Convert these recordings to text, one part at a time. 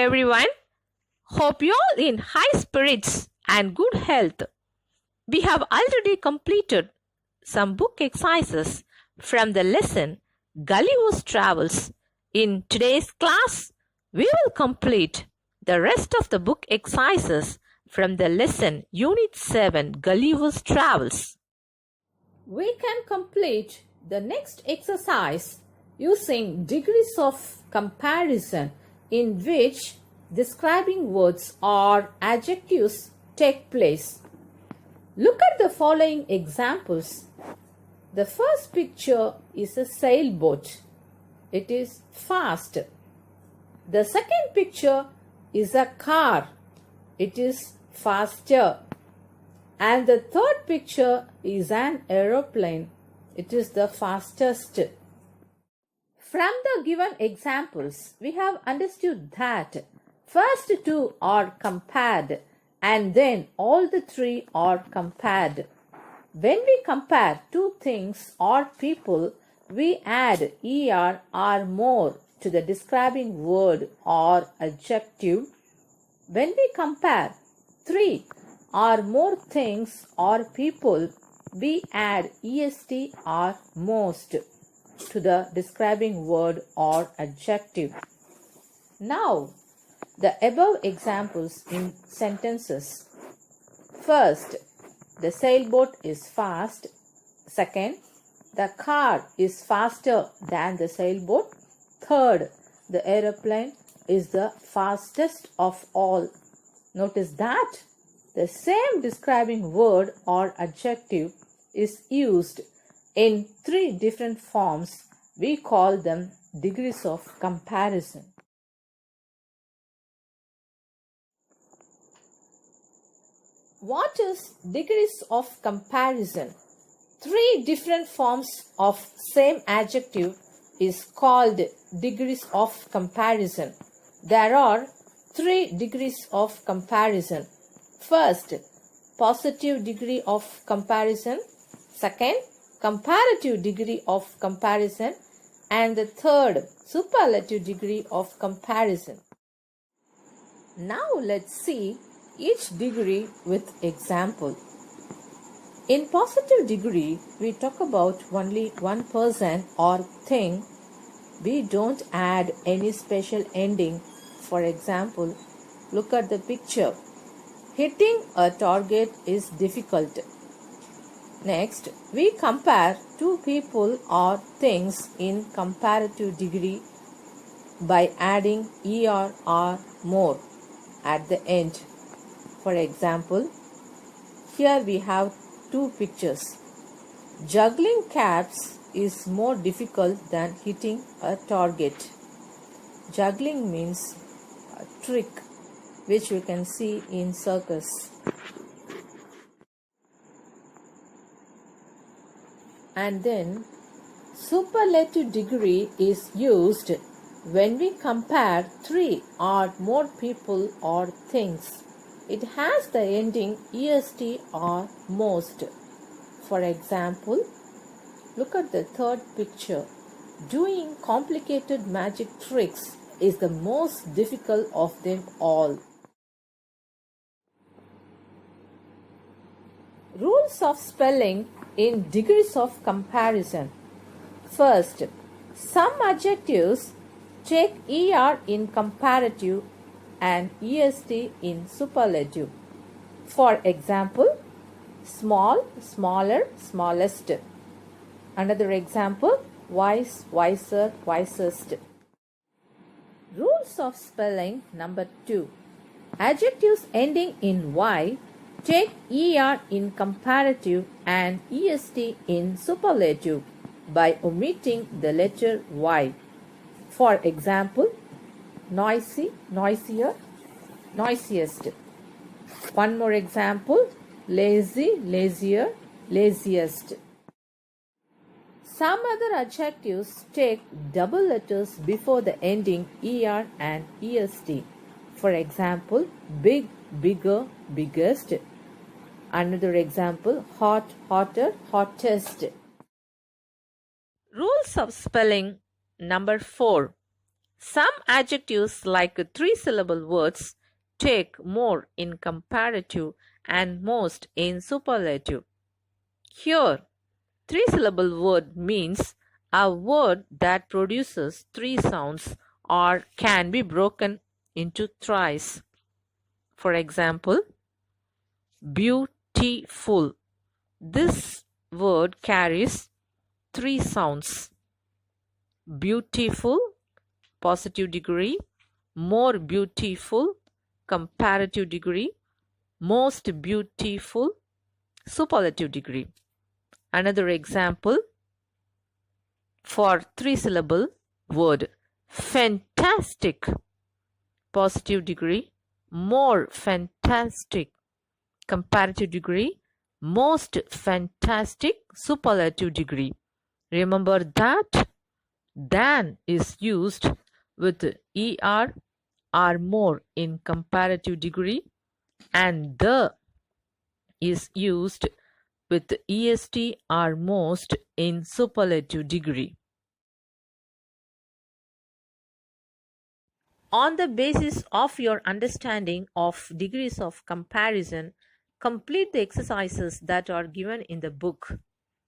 everyone. Hope you all in high spirits and good health. We have already completed some book exercises from the lesson Gulliver's Travels. In today's class, we will complete the rest of the book exercises from the lesson Unit 7 Gulliver's Travels. We can complete the next exercise using degrees of comparison, in which describing words or adjectives take place. Look at the following examples. The first picture is a sailboat. It is fast. The second picture is a car. It is faster. And the third picture is an aeroplane. It is the fastest. From the given examples, we have understood that first two are compared and then all the three are compared. When we compare two things or people, we add er or more to the describing word or adjective. When we compare three or more things or people, we add est or most to the describing word or adjective. Now, the above examples in sentences. First, the sailboat is fast. Second, the car is faster than the sailboat. Third, the aeroplane is the fastest of all. Notice that the same describing word or adjective is used in three different forms. We call them degrees of comparison. What is degrees of comparison? Three different forms of same adjective is called degrees of comparison. There are three degrees of comparison. First, positive degree of comparison. Second, comparative degree of comparison. And the third, superlative degree of comparison. Now let's see each degree with example. In positive degree, we talk about only one person or thing. We don't add any special ending. For example, look at the picture. Hitting a target is difficult. Next, we compare two people or things in comparative degree by adding er or more at the end. For example, here we have two pictures. Juggling cats is more difficult than hitting a target. Juggling means a trick which we can see in circus. And then superlative degree is used when we compare three or more people or things. It has the ending est or most. For example, look at the third picture. Doing complicated magic tricks is the most difficult of them all. Rules of spelling in degrees of comparison. First, some adjectives take er in comparative and est in superlative. For example, small, smaller, smallest. Another example, wise, wiser, wisest. Rules of spelling number 2. Adjectives ending in y take er in comparative and est in superlative by omitting the letter y. For example, noisy, noisier, noisiest. One more example, lazy, lazier, laziest. Some other adjectives take double letters before the ending er and est. For example, big, bigger, biggest. Another example, hot, hotter, hottest. Rules of spelling number 4. Some adjectives like three-syllable words take more in comparative and most in superlative. Here, three-syllable word means a word that produces three sounds or can be broken into thrice. For example, beautiful. This word carries three sounds. Beautiful, positive degree, more beautiful, comparative degree, most beautiful, superlative degree. Another example for three-syllable word, fantastic, positive degree, more fantastic, comparative degree, most fantastic, superlative degree. Remember that than is used with er or more in comparative degree and the is used with est or most in superlative degree. On the basis of your understanding of degrees of comparison, complete the exercises that are given in the book.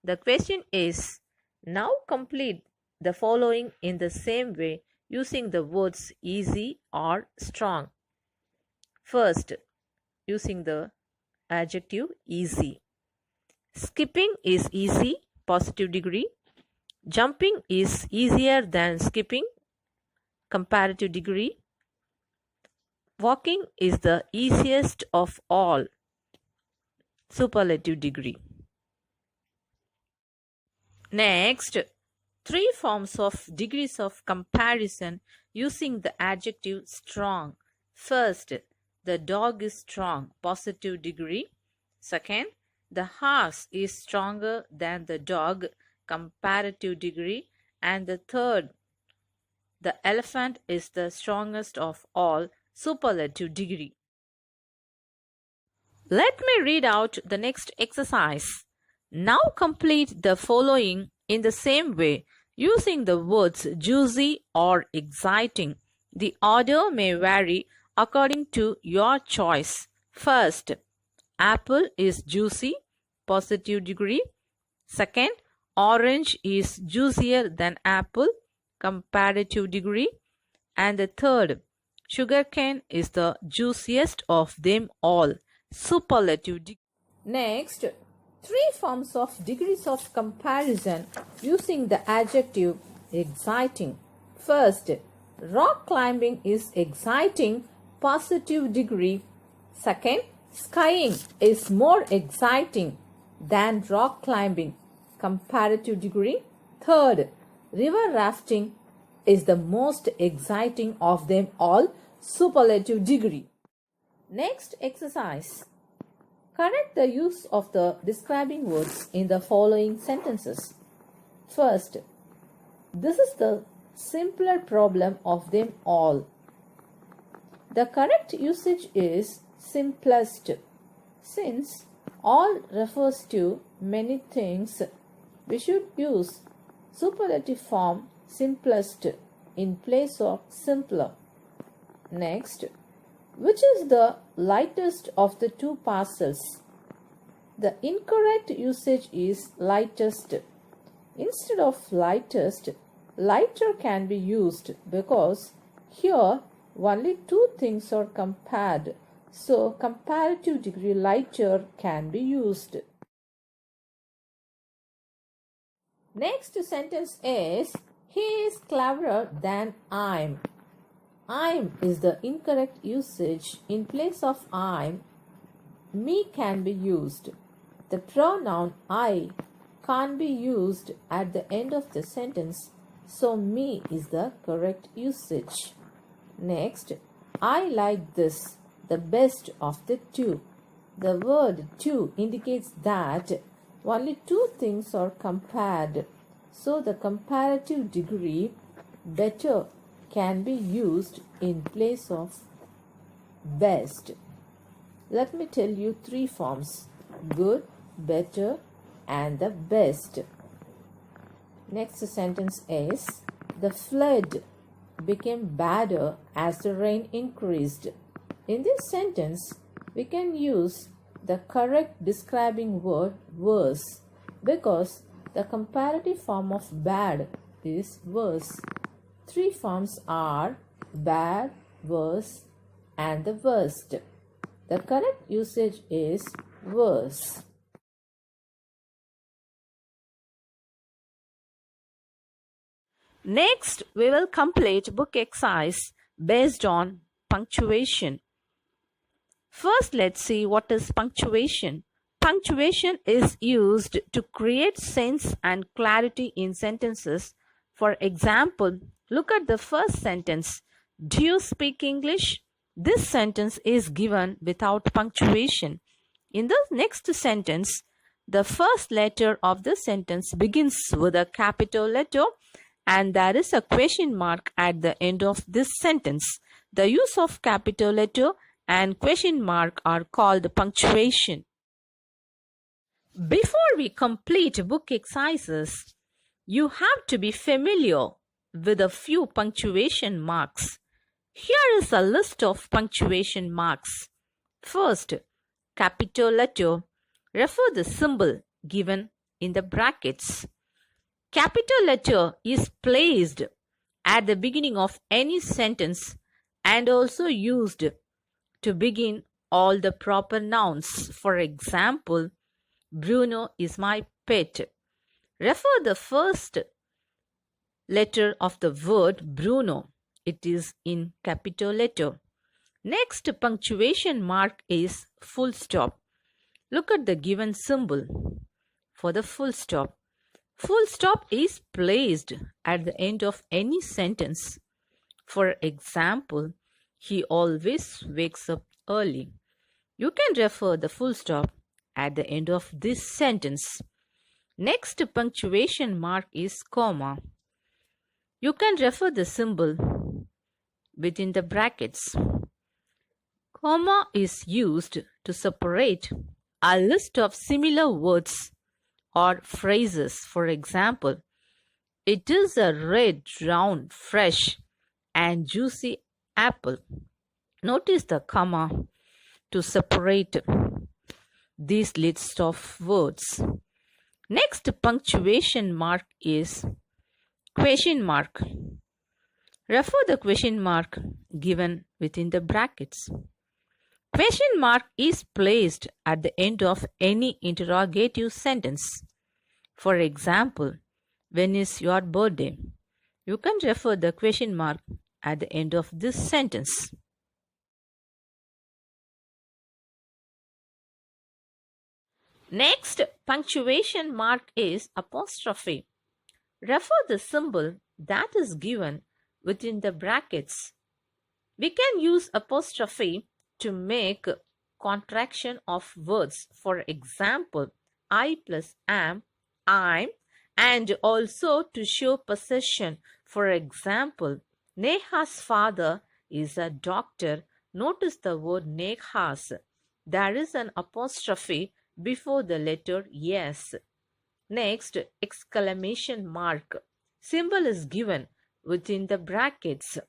The question is, now complete the following in the same way using the words easy or strong. First, using the adjective easy. Skipping is easy, positive degree. Jumping is easier than skipping, comparative degree. Walking is the easiest of all, superlative degree. Next, three forms of degrees of comparison using the adjective strong. First, the dog is strong, positive degree. Second, the horse is stronger than the dog, comparative degree. And the third, the elephant is the strongest of all, superlative degree. Let me read out the next exercise. Now complete the following in the same way using the words juicy or exciting. The order may vary according to your choice. First, apple is juicy, positive degree. Second, orange is juicier than apple, comparative degree. And the third, sugarcane is the juiciest of them all, superlative degree. Next, three forms of degrees of comparison using the adjective exciting. First, rock climbing is exciting, positive degree. Second, skiing is more exciting than rock climbing, comparative degree. Third, river rafting is the most exciting of them all, superlative degree. Next exercise. Correct the use of the describing words in the following sentences. First, this is the simpler problem of them all. The correct usage is simplest. Since all refers to many things, we should use superlative form simplest in place of simpler. Next, which is the lightest of the two parcels? The incorrect usage is lightest. Instead of lightest, lighter can be used because here only two things are compared. So comparative degree lighter can be used. Next sentence is, he is cleverer than I'm. I'm is the incorrect usage. In place of I'm, me can be used. The pronoun I can't be used at the end of the sentence, so me is the correct usage. Next, I like this, the best of the two. The word two indicates that only two things are compared, so the comparative degree better can be used in place of best. Let me tell you three forms: good, better, and the best. Next sentence is, the flood became badder as the rain increased. In this sentence, we can use the correct describing word worse because the comparative form of bad is worse. Three forms are bad, worse, and the worst. The correct usage is worse. Next, we will complete book exercise based on punctuation. First, let's see what is punctuation. Punctuation is used to create sense and clarity in sentences. For example, look at the first sentence. Do you speak English? This sentence is given without punctuation. In the next sentence, the first letter of the sentence begins with a capital letter and there is a question mark at the end of this sentence. The use of capital letter and question mark are called punctuation. Before we complete book exercises, you have to be familiar with a few punctuation marks. Here is a list of punctuation marks. First, capital letter. Refer the symbol given in the brackets. Capital letter is placed at the beginning of any sentence and also used to begin all the proper nouns. For example, Bruno is my pet. Refer the first letter of the word Bruno. It is in capital letter. Next punctuation mark is full stop. Look at the given symbol for the full stop. Full stop is placed at the end of any sentence. For example, he always wakes up early. You can refer the full stop at the end of this sentence. Next punctuation mark is comma. You can refer the symbol within the brackets. Comma is used to separate a list of similar words or phrases. For example, it is a red, round, fresh, and juicy apple. Notice the comma to separate these list of words. Next punctuation mark is question mark. Refer the question mark given within the brackets. Question mark is placed at the end of any interrogative sentence. For example, when is your birthday? You can refer the question mark at the end of this sentence. Next punctuation mark is apostrophe. Refer the symbol that is given within the brackets. We can use apostrophe to make contraction of words. For example, I plus am, I'm, and also to show possession. For example, Neha's father is a doctor. Notice the word Neha's. There is an apostrophe before the letter yes. Next, exclamation mark. Symbol is given within the brackets.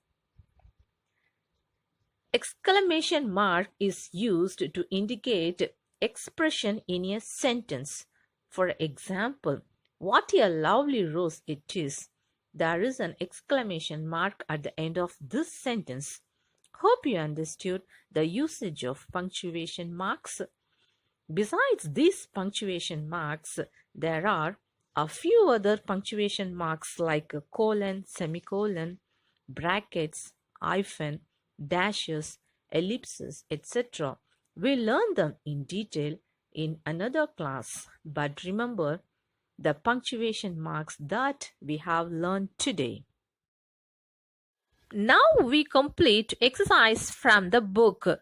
Exclamation mark is used to indicate expression in a sentence. For example, what a lovely rose it is. There is an exclamation mark at the end of this sentence. Hope you understood the usage of punctuation marks. Besides these punctuation marks, there are a few other punctuation marks like colon, semicolon, brackets, hyphen, dashes, ellipses, etc. We learn them in detail in another class, but remember the punctuation marks that we have learned today. Now we complete exercise from the book.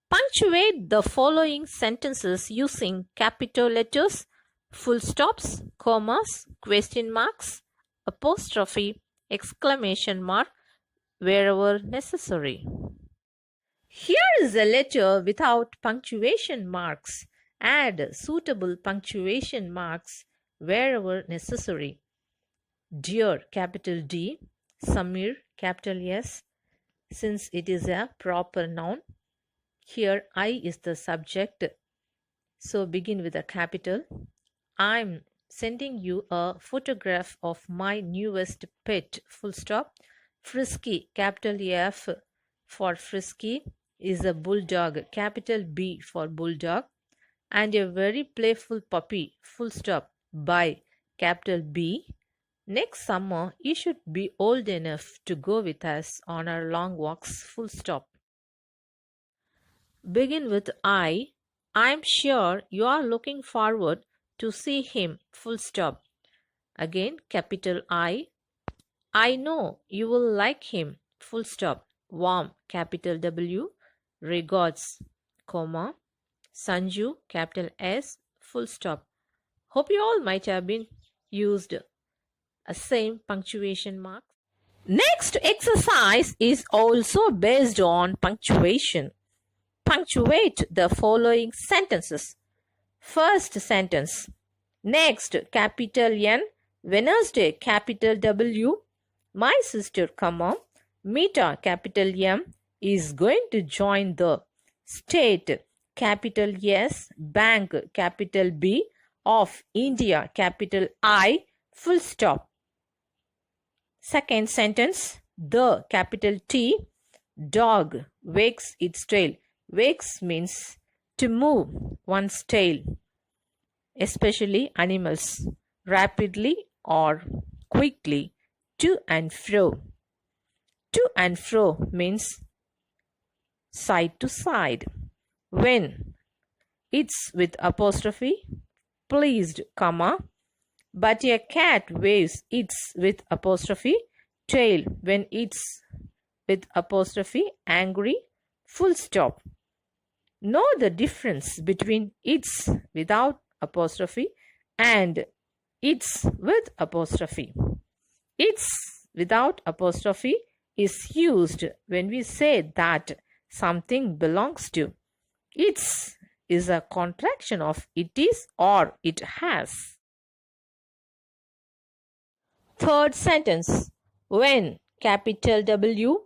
Punctuate the following sentences using capital letters, full stops, commas, question marks, apostrophe, exclamation mark wherever necessary. Here is a letter without punctuation marks. Add suitable punctuation marks wherever necessary. Dear, capital D, Samir, capital S, since it is a proper noun. Here I is the subject, so begin with a capital. I'm sending you a photograph of my newest pet, full stop. Frisky, capital F for Frisky, is a bulldog, capital B for bulldog, and a very playful puppy, full stop, by capital B. Next summer, you should be old enough to go with us on our long walks, full stop. Begin with I. I'm sure you are looking forward to see him, full stop. Again, capital I. I know you will like him, full stop. Warm, capital W. Regards, comma. Sanju, capital S, full stop. Hope you all might have been used a same punctuation mark. Next exercise is also based on punctuation. Punctuate the following sentences. First sentence. Next, capital N, Wednesday, capital W. My sister, comma, Mita, capital M, is going to join the state, capital S, Bank, capital B, of India, capital I, full stop. Second sentence. The, capital T, dog wags its tail. Wags means to move one's tail, especially animals, rapidly or quickly, to and fro. To and fro means side to side. When it's with apostrophe, pleased, comma, but a cat waves its with apostrophe tail when it's with apostrophe angry, full stop. Know the difference between it's without apostrophe and it's with apostrophe. It's without apostrophe is used when we say that something belongs to. It's is a contraction of it is or it has. Third sentence. When, capital W,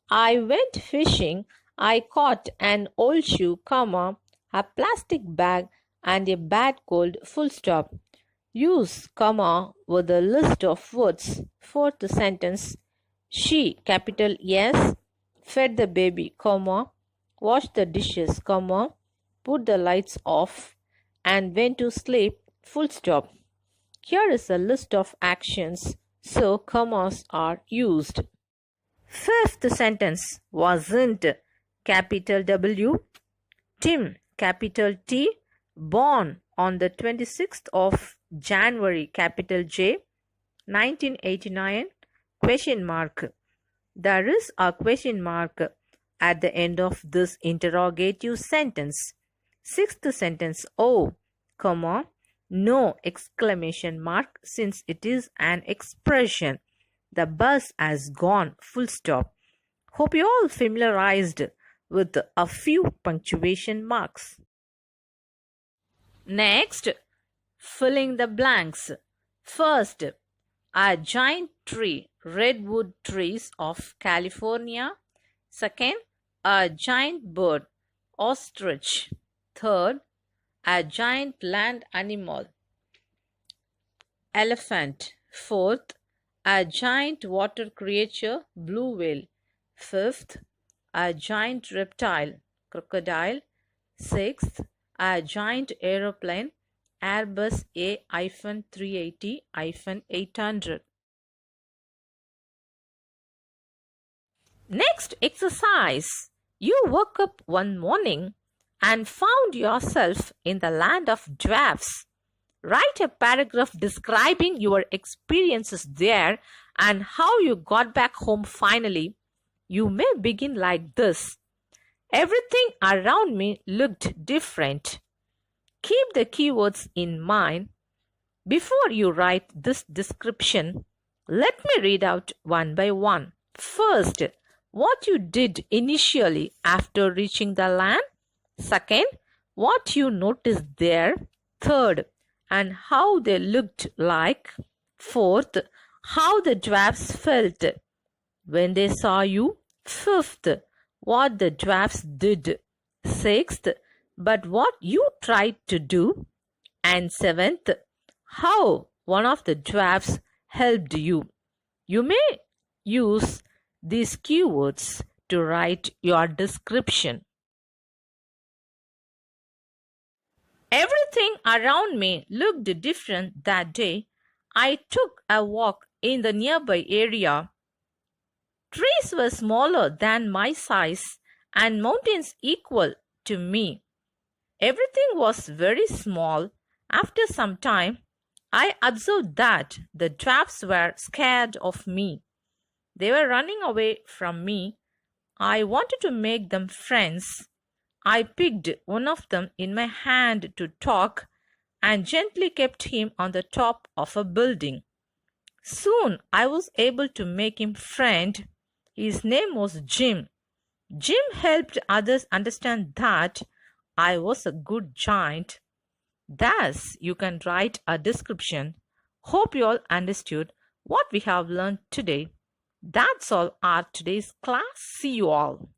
I went fishing, I caught an old shoe, comma, a plastic bag and a bad cold, full stop. Use comma with a list of words. Fourth sentence. She, capital S, fed the baby, comma, washed the dishes, comma, put the lights off and went to sleep, full stop. Here is a list of actions, so commas are used. Fifth sentence. Wasn't, capital W, Tim, capital T, born on the 26th of January, capital J, 1989, question mark. There is a question mark at the end of this interrogative sentence. Sixth sentence. Oh, comma, no, exclamation mark, since it is an expression. The bus has gone, full stop. Hope you all familiarized with a few punctuation marks. Next, filling the blanks. First, a giant tree, redwood trees of California. Second, a giant bird, ostrich. Third, a giant land animal, elephant. Fourth, a giant water creature, blue whale. Fifth, a giant reptile, crocodile. Sixth, a giant aeroplane, Airbus A-380-800. Next exercise. You woke up one morning and found yourself in the land of dwarfs. Write a paragraph describing your experiences there and how you got back home finally. You may begin like this. Everything around me looked different. Keep the keywords in mind. Before you write this description, let me read out one by one. First, what you did initially after reaching the land. Second, what you noticed there. Third, and how they looked like. Fourth, how the dwarfs felt. when they saw you. Fifth, what the dwarfs did. Sixth, but what you tried to do. And seventh, how one of the dwarfs helped you. You may use these keywords to write your description. Everything around me looked different that day. I took a walk in the nearby area. Trees were smaller than my size and mountains equal to me. Everything was very small. After some time, I observed that the dwarfs were scared of me. They were running away from me. I wanted to make them friends. I picked one of them in my hand to talk and gently kept him on the top of a building. Soon I was able to make him friend. His name was Jim. Jim helped others understand that I was a good giant. Thus, you can write a description. Hope you all understood what we have learned today. That's all our today's class. See you all.